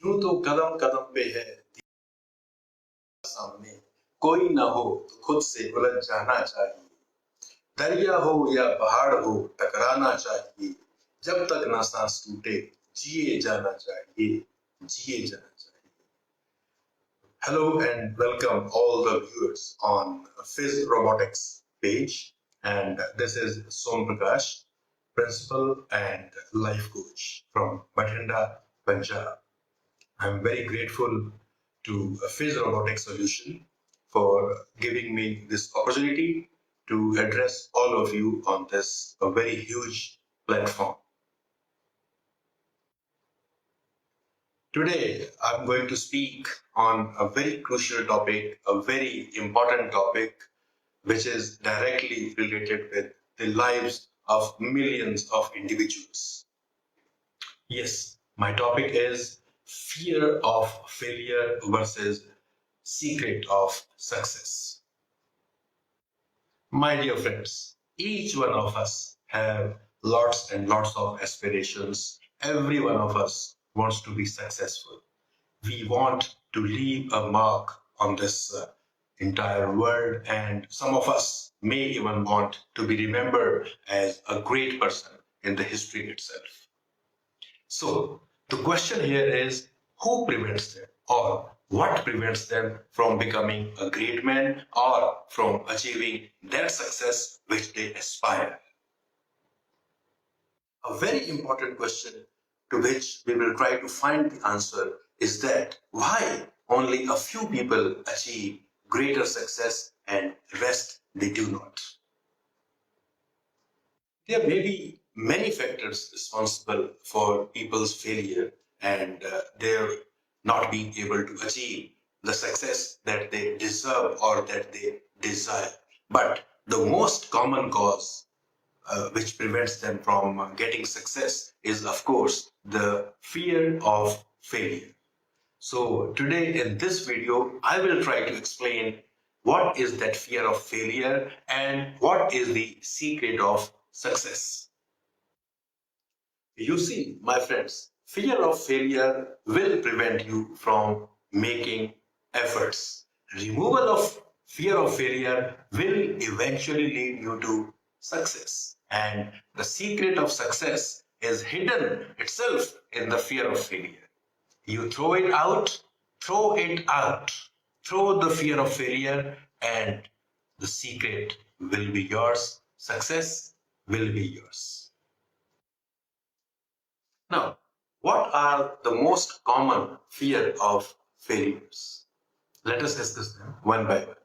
यूं तो कदम कदम पे है सामने, कोई ना हो तो खुद से उलझ जाना चाहिए। दरिया हो या पहाड़ हो, टकराना चाहिए। जब तक ना सांस टूटे, जिए जाना चाहिए, जिए जाना चाहिए। Hello and welcome all the viewers on Phys Robotics page, and this is Prakash, principal and life coach from Bathinda, Punjab. I'm very grateful to Phys Robotics Solution for giving me this opportunity to address all of you on this a very huge platform. Today, I'm going to speak on a very crucial topic, a very important topic, which is directly related with the lives of millions of individuals. Yes, my topic is fear of failure versus secret of success. My dear friends, each one of us have lots and lots of aspirations. Every one of us wants to be successful. We want to leave a mark on this entire world, and some of us may even want to be remembered as a great person in the history itself. So the question here is, who prevents them, or what prevents them from becoming a great man or from achieving that success which they aspire? A very important question to which we will try to find the answer is that why only a few people achieve greater success and rest they do not. There may be many factors responsible for people's failure and their not being able to achieve the success that they deserve or that they desire. But the most common cause which prevents them from getting success is, of course, the fear of failure. So today in this video, I will try to explain what is that fear of failure and what is the secret of success. You see, my friends, fear of failure will prevent you from making efforts. Removal of fear of failure will eventually lead you to success. And the secret of success is hidden itself in the fear of failure. You throw it out, throw it out, throw the fear of failure, and the secret will be yours. Success will be yours. Now, what are the most common fear of failures? Let us discuss them one by one.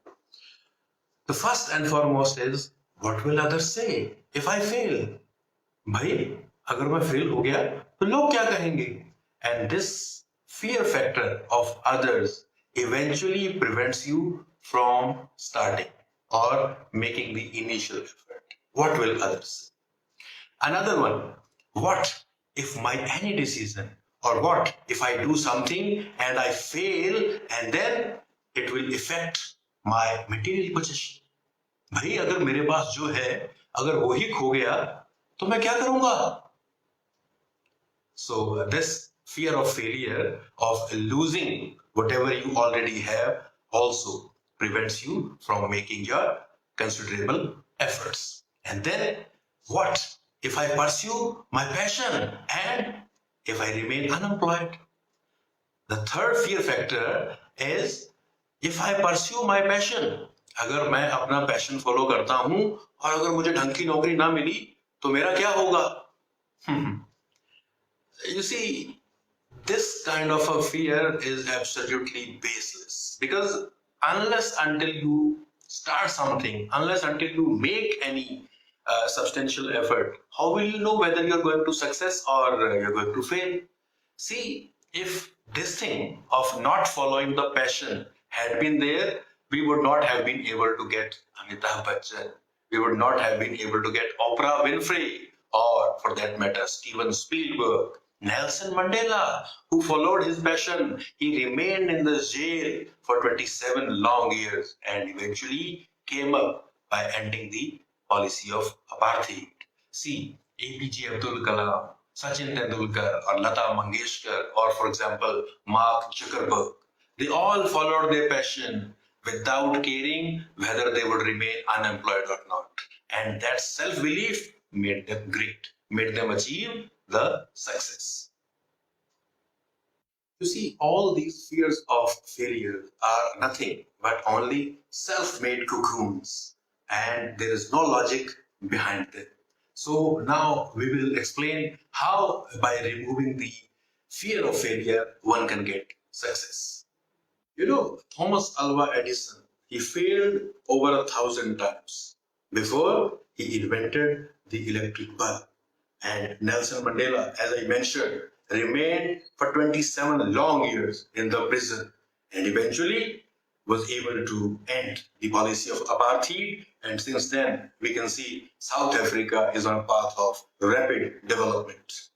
The first and foremost is, what will others say if I fail? भाई, अगर मैं fail हो गया तो लोग क्या कहेंगे? And this fear factor of others eventually prevents you from starting or making the initial effort. What will others say? Another one, what if my any decision, or what if I do something and I fail and then it will affect my material possession? भाई अगर मेरे पास जो है अगर वो ही खो गया तो मैं क्या करूंगा? So this fear of failure, of losing whatever you already have, also prevents you from making your considerable efforts. And then what if I pursue my passion and if I remain unemployed? The third fear factor is, if I pursue my passion, अगर मैं अपना passion follow करता हूं और अगर मुझे ढंग की नौकरी ना मिली तो मेरा क्या होगा? You see, this kind of a fear is absolutely baseless, because unless until you start something, unless until you make any substantial effort, how will you know whether you're going to success or you're going to fail? See, if this thing of not following the passion had been there, we would not have been able to get Amitabh Bachchan, we would not have been able to get Oprah Winfrey, or for that matter, Steven Spielberg. Nelson Mandela, who followed his passion, he remained in the jail for 27 long years and eventually came up by ending the policy of apartheid. See, APJ Abdul Kalam, Sachin Tendulkar or Lata Mangeshkar or, for example, Mark Zuckerberg. They all followed their passion without caring whether they would remain unemployed or not. And that self-belief made them great, made them achieve the success. You see, all these fears of failure are nothing but only self-made cocoons, and there is no logic behind them. So now we will explain how, by removing the fear of failure, one can get success. You know, Thomas Alva Edison, he failed over 1,000 times before he invented the electric bulb. And Nelson Mandela, as I mentioned, remained for 27 long years in the prison and eventually was able to end the policy of apartheid. And since then, we can see South Africa is on a path of rapid development.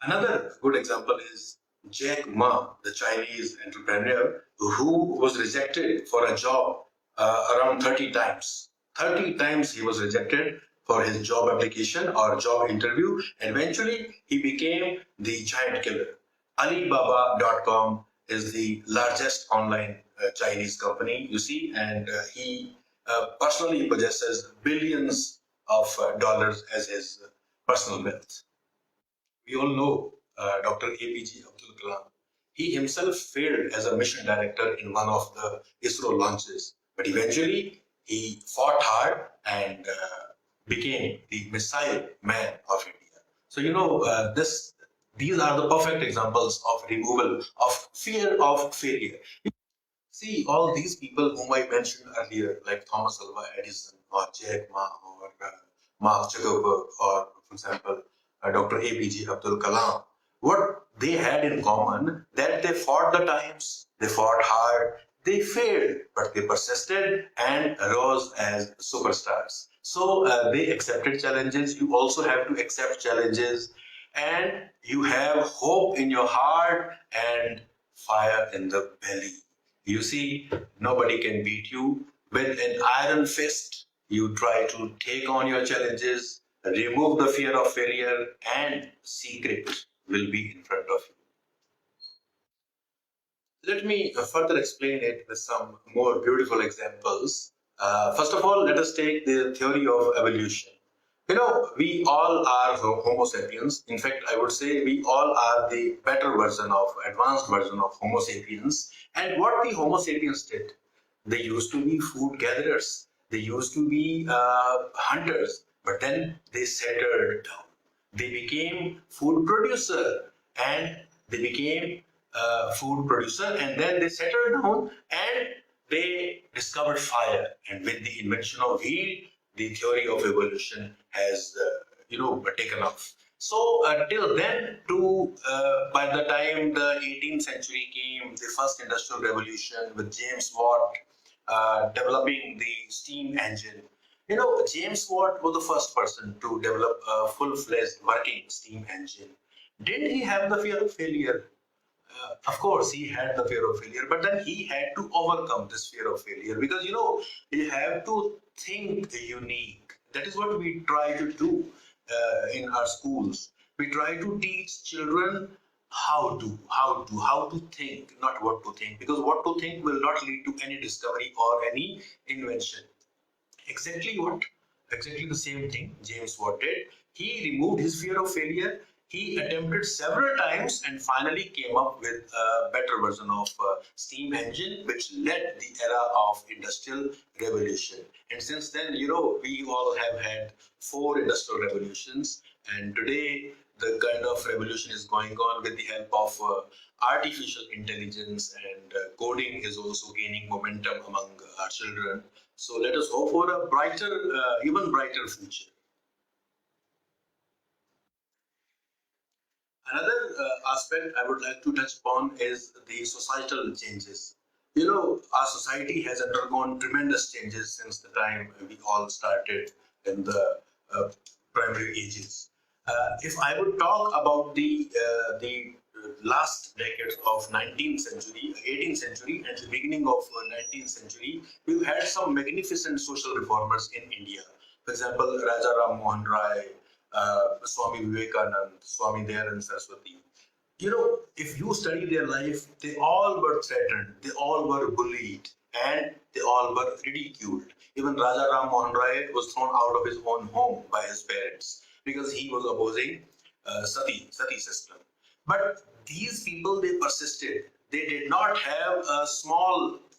Another good example is Jack Ma, the Chinese entrepreneur who was rejected for a job around 30 times. 30 times he was rejected for his job application or job interview, and eventually he became the giant killer. Alibaba.com is the largest online Chinese company, you see, and he personally possesses billions of dollars as his personal wealth. We all know Dr. APJ Abdul Kalam. He himself failed as a mission director in one of the ISRO launches, but eventually he fought hard and became the missile man of India. So you know these are the perfect examples of removal of fear of failure. See, all these people whom I mentioned earlier, like Thomas Alva Edison or Jack Ma or Mark Zuckerberg or, for example, Dr. APJ Abdul Kalam, what they had in common that they fought the times, they fought hard, they failed, but they persisted and rose as superstars. So they accepted challenges. You also have to accept challenges, and you have hope in your heart and fire in the belly. You see, nobody can beat you. With an iron fist, you try to take on your challenges, remove the fear of failure, and secret will be in front of you. Let me further explain it with some more beautiful examples. First of all, let us take the theory of evolution. You know, we all are Homo sapiens. In fact, I would say we all are the better version of, advanced version of Homo sapiens. And what the Homo sapiens did, they used to be food gatherers. They used to be hunters, but then they settled down. They became food producer, and they became food producer, and then they settled down and they discovered fire. And with the invention of wheel, the theory of evolution has, taken off. So till then, by the time the 18th century came, the first industrial revolution with James Watt developing the steam engine. You know, James Watt was the first person to develop a full-fledged working steam engine. Did he have the fear of failure? Of course, he had the fear of failure, but then he had to overcome this fear of failure because you have to think unique. That is what we try to do in our schools. We try to teach children how to think, not what to think, because what to think will not lead to any discovery or any invention. Exactly what? Exactly the same thing James Watt did. He removed his fear of failure. He attempted several times and finally came up with a better version of steam engine, which led the era of industrial revolution. And since then, we all have had 4 industrial revolutions, and today the kind of revolution is going on with the help of artificial intelligence, and coding is also gaining momentum among our children. So let us hope for a brighter, even brighter future. Another aspect I would like to touch upon is the societal changes. Our society has undergone tremendous changes since the time we all started in the primary ages. If I would talk about the last decades of 19th century, 18th century, and the beginning of 19th century, we've had some magnificent social reformers in India. For example, Raja Ram Mohan Rai, Swami Vivekanand, Swami Dayanand Saraswati. If you study their life, they all were threatened, they all were bullied, and they all were ridiculed. Even Raja Ram Mohan Rai was thrown out of his own home by his parents because he was opposing sati system. But these people, they persisted. They did not have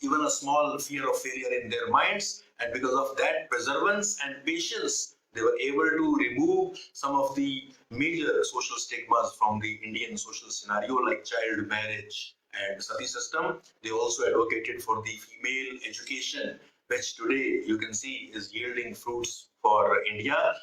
even a small fear of failure in their minds, and because of that perseverance and patience, they were able to remove some of the major social stigmas from the Indian social scenario, like child marriage and sati system. They also advocated for the female education, which today you can see is yielding fruits for India.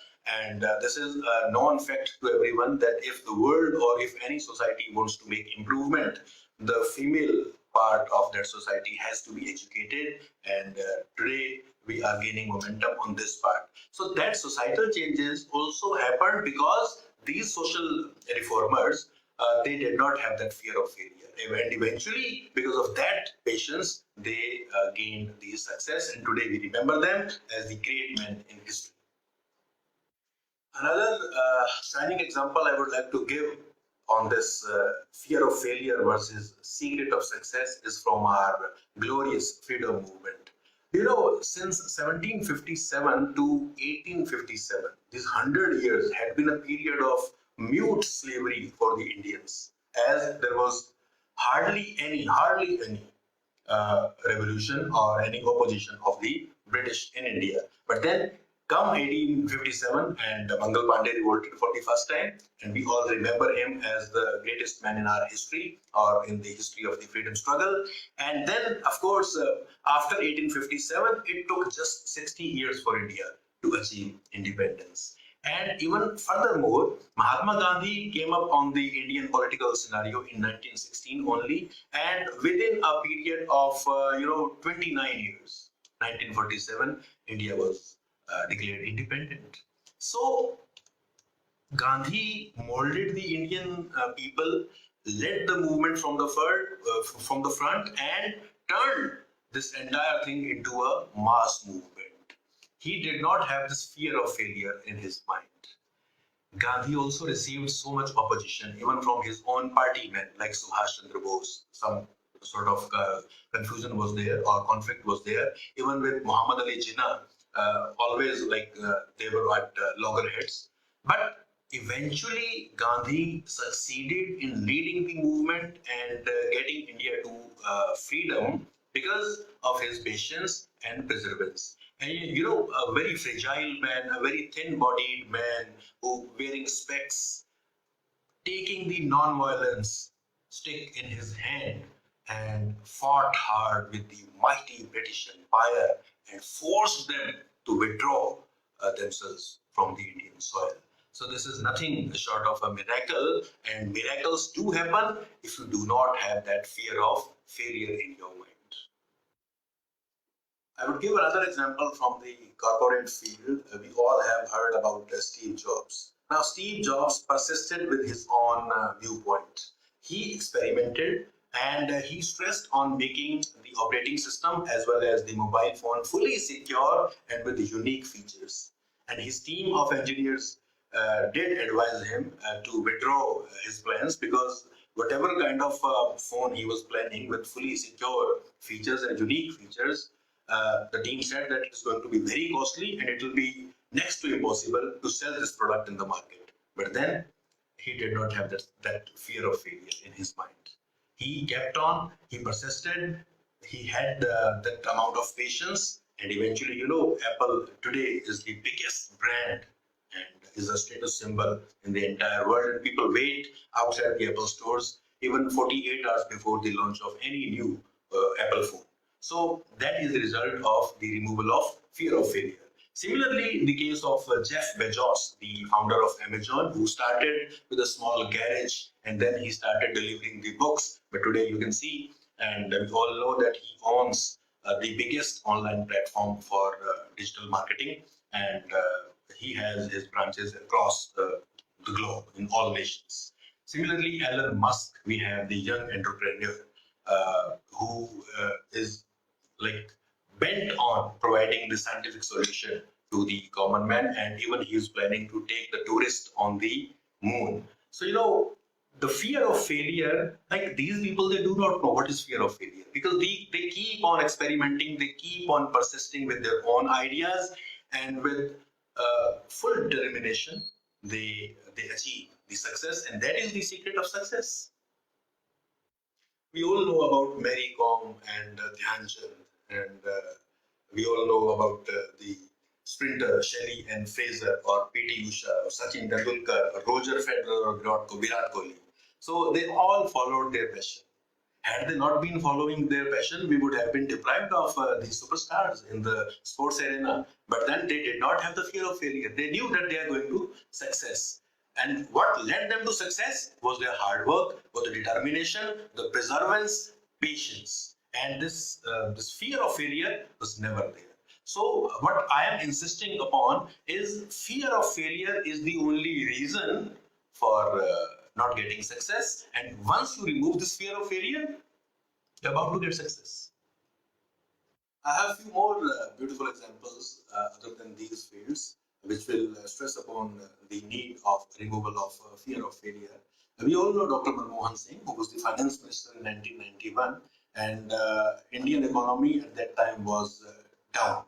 And this is a known fact to everyone that if the world or if any society wants to make improvement, the female part of that society has to be educated. And today we are gaining momentum on this part. So that societal changes also happened because these social reformers, they did not have that fear of failure. And eventually, because of that patience, they gained the success. And today we remember them as the great men in history. Another shining example I would like to give on this fear of failure versus secret of success is from our glorious freedom movement. Since 1757 to 1857, these 100 years had been a period of mute slavery for the Indians, as there was hardly any revolution or any opposition of the British in India. But then come 1857 and Mangal Pandey revolted for the first time, and we all remember him as the greatest man in our history or in the history of the freedom struggle. And then, of course, after 1857, it took just 60 years for India to achieve independence. And even furthermore, Mahatma Gandhi came up on the Indian political scenario in 1916 only, and within a period of 29 years, 1947, India was declared independent. So Gandhi molded the Indian people, led the movement from the front, and turned this entire thing into a mass movement. He did not have this fear of failure in his mind. Gandhi also received so much opposition, even from his own party men like Subhash Chandra Bose. Some sort of confusion was there or conflict was there. Even with Muhammad Ali Jinnah, always they were at loggerheads. But eventually, Gandhi succeeded in leading the movement and getting India to freedom because of his patience and perseverance. And a very fragile man, a very thin-bodied man who wearing specs, taking the non-violence stick in his hand and fought hard with the mighty British Empire and forced them to withdraw themselves from the Indian soil. So this is nothing short of a miracle, and miracles do happen if you do not have that fear of failure in your mind. I would give another example from the corporate field. We all have heard about Steve Jobs. Now, Steve Jobs persisted with his own viewpoint. He experimented and he stressed on making the operating system as well as the mobile phone fully secure and with unique features. And his team of engineers did advise him to withdraw his plans, because whatever kind of phone he was planning with fully secure features and unique features, the team said that it's going to be very costly and it will be next to impossible to sell this product in the market. But then he did not have that fear of failure in his mind. He kept on, he persisted, he had that amount of patience, and eventually, Apple today is the biggest brand and is a status symbol in the entire world, and people wait outside the Apple stores even 48 hours before the launch of any new Apple phone. So that is the result of the removal of fear of failure. Similarly, in the case of Jeff Bezos, the founder of Amazon, who started with a small garage and then he started delivering the books. But today you can see, and we all know that he owns the biggest online platform for digital marketing, and he has his branches across the globe in all nations. Similarly, Elon Musk, we have the young entrepreneur who is bent on providing the scientific solution to the common man, and even he is planning to take the tourist on the moon. So, the fear of failure, like these people, they do not know what is fear of failure, because they keep on experimenting, they keep on persisting with their own ideas, and with full determination, they achieve the success, and that is the secret of success. We all know about Mary Kom and Dhyan Chand, and we all know about the sprinter Shelley and Fraser, or P.T. Usha, or Sachin Tendulkar, or Roger Federer, or Virat Kohli. So they all followed their passion. Had they not been following their passion, we would have been deprived of these superstars in the sports arena. But then they did not have the fear of failure. They knew that they are going to success. And what led them to success was their hard work, was the determination, the perseverance, patience. And this fear of failure was never there. So what I am insisting upon is fear of failure is the only reason for not getting success. And once you remove this fear of failure, you're about to get success. I have a few more beautiful examples other than these fields, which will stress upon the need of removal of fear of failure. We all know Dr. Manmohan Singh, who was the finance minister in 1991, and Indian economy at that time was down.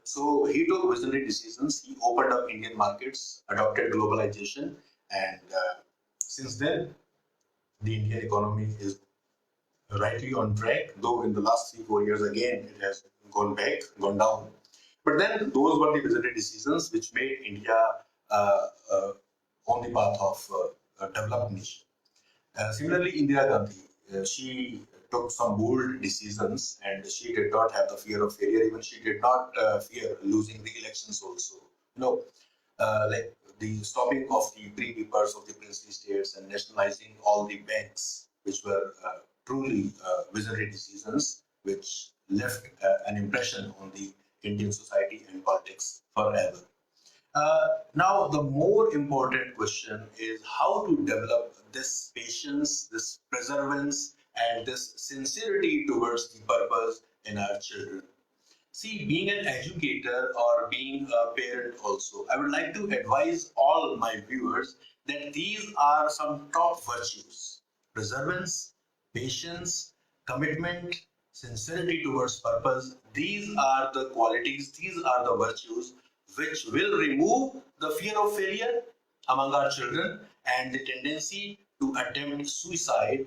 So he took visionary decisions. He opened up Indian markets, adopted globalization, and since then, the Indian economy is rightly on track, though in the last 3-4 years again it has gone down. But then those were the visionary decisions which made India on the path of a developed nation. Similarly, Indira Gandhi, she took some bold decisions, and she did not have the fear of failure. Even she did not fear losing the elections also. Like the stopping of the pre-papers of the princely states and nationalizing all the banks, which were truly visionary decisions, which left an impression on the Indian society and politics forever. Now, the more important question is how to develop this patience, this perseverance, and this sincerity towards the purpose in our children. See, being an educator or being a parent also, I would like to advise all my viewers that these are some top virtues: perseverance, patience, commitment, sincerity towards purpose. These are the qualities, these are the virtues which will remove the fear of failure among our children, and the tendency to attempt suicide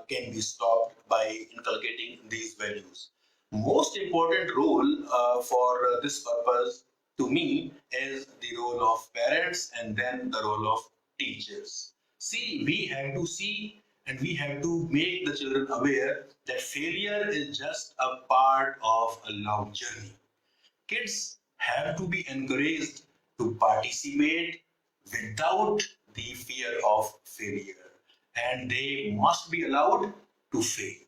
can be stopped by inculcating these values. Most important role for this purpose to me is the role of parents, and then the role of teachers. See, we have to see and we have to make the children aware that failure is just a part of a long journey. Kids have to be encouraged to participate without the fear of failure, and they must be allowed to fail.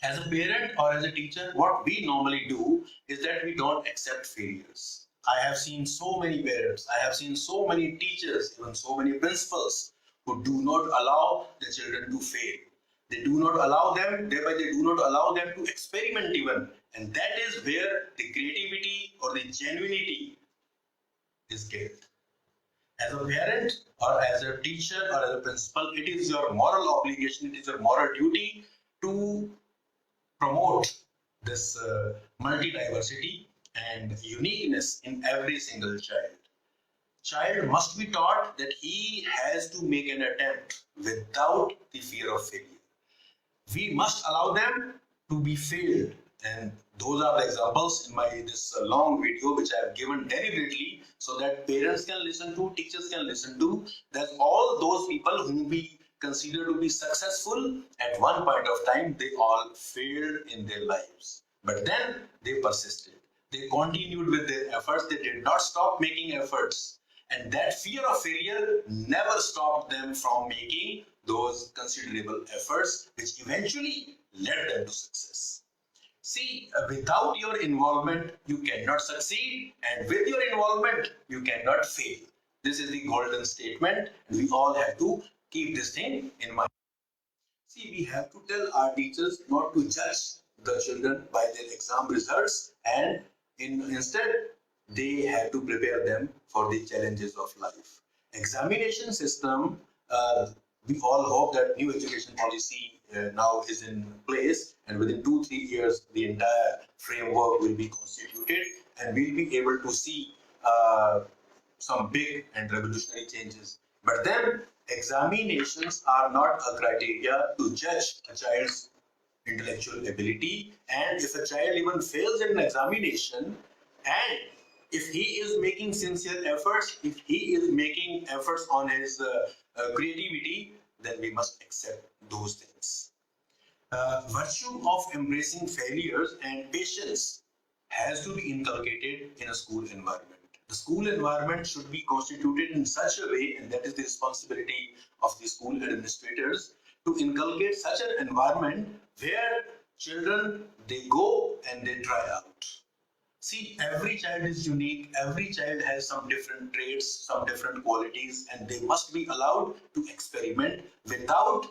As a parent or as a teacher, what we normally do is that we don't accept failures. I have seen so many parents, I have seen so many teachers, even so many principals who do not allow the children to fail. They do not allow them, thereby they do not allow them to experiment even. And that is where the creativity or the genuinity is killed. As a parent or as a teacher or as a principal, it is your moral obligation, it is your moral duty to promote this multi-diversity and uniqueness in every single child. Child must be taught that he has to make an attempt without the fear of failure. We must allow them to be failed, and those are the examples in my this long video which I have given deliberately so that parents can listen to, teachers can listen to. That all those people whom we consider to be successful at one point of time, they all failed in their lives. But then they persisted. They continued with their efforts. They did not stop making efforts. And that fear of failure never stopped them from making those considerable efforts, which eventually led them to success. See, without your involvement, you cannot succeed, and with your involvement, you cannot fail. This is the golden statement, and we all have to keep this thing in mind. See, we have to tell our teachers not to judge the children by their exam results, and instead they have to prepare them for the challenges of life. Examination system, we all hope that new education policy now is in place, and within 2-3 years, the entire framework will be constituted, and we'll be able to see some big and revolutionary changes. But then, examinations are not a criteria to judge a child's intellectual ability, and if a child even fails in an examination, and if he is making sincere efforts, if he is making efforts on his creativity, then we must accept those things. Virtue of embracing failures and patience has to be inculcated in a school environment. The school environment should be constituted in such a way, and that is the responsibility of the school administrators, to inculcate such an environment where children, they go and they try out. See, every child is unique, every child has some different traits, some different qualities, and they must be allowed to experiment without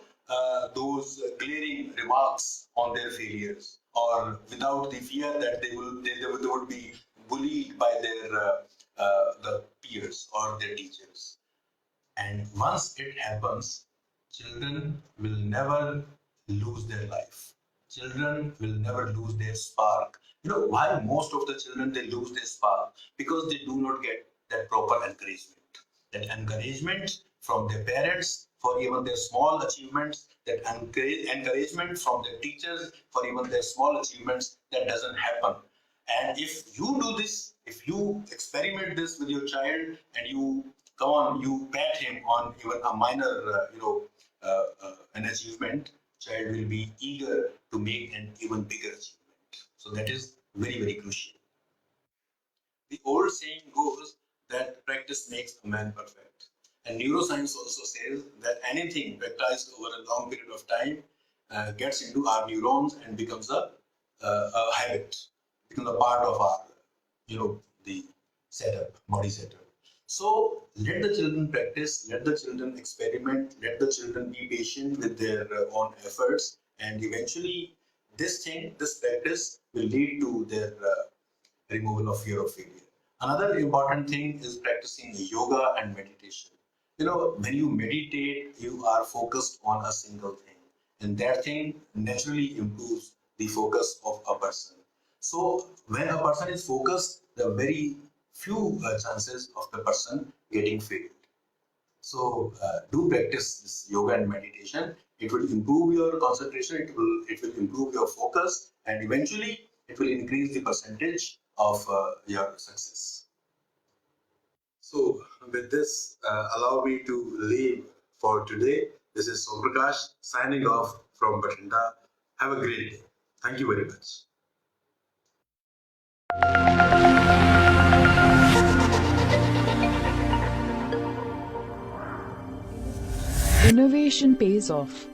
those glaring remarks on their failures, or without the fear that they would be bullied by their the peers or their teachers. And once it happens, children will never lose their life. Children will never lose their spark. You know why most of the children, they lose their spark? Because they do not get that proper encouragement. That encouragement from their parents for even their small achievements, that encouragement from their teachers for even their small achievements, that doesn't happen. And if you do this, if you experiment this with your child, and you come on, you pat him on even a minor, an achievement, child will be eager to make an even bigger achievement. So that is very, very crucial. The old saying goes that practice makes a man perfect. And neuroscience also says that anything practiced over a long period of time gets into our neurons and becomes a habit, becomes a part of our, the setup, body setup. So let the children practice, let the children experiment, let the children be patient with their own efforts, and eventually this practice will lead to their removal of fear of failure. Another important thing is practicing yoga and meditation. When you meditate, you are focused on a single thing, and that thing naturally improves the focus of a person. So when a person is focused, there are very few chances of the person getting failed. So do practice this yoga and meditation. It will improve your concentration, it will improve your focus, and eventually it will increase the percentage of your success. So with this, allow me to leave for today. This is Prakash signing off from Bathinda. Have a great day. Thank you very much. Innovation pays off.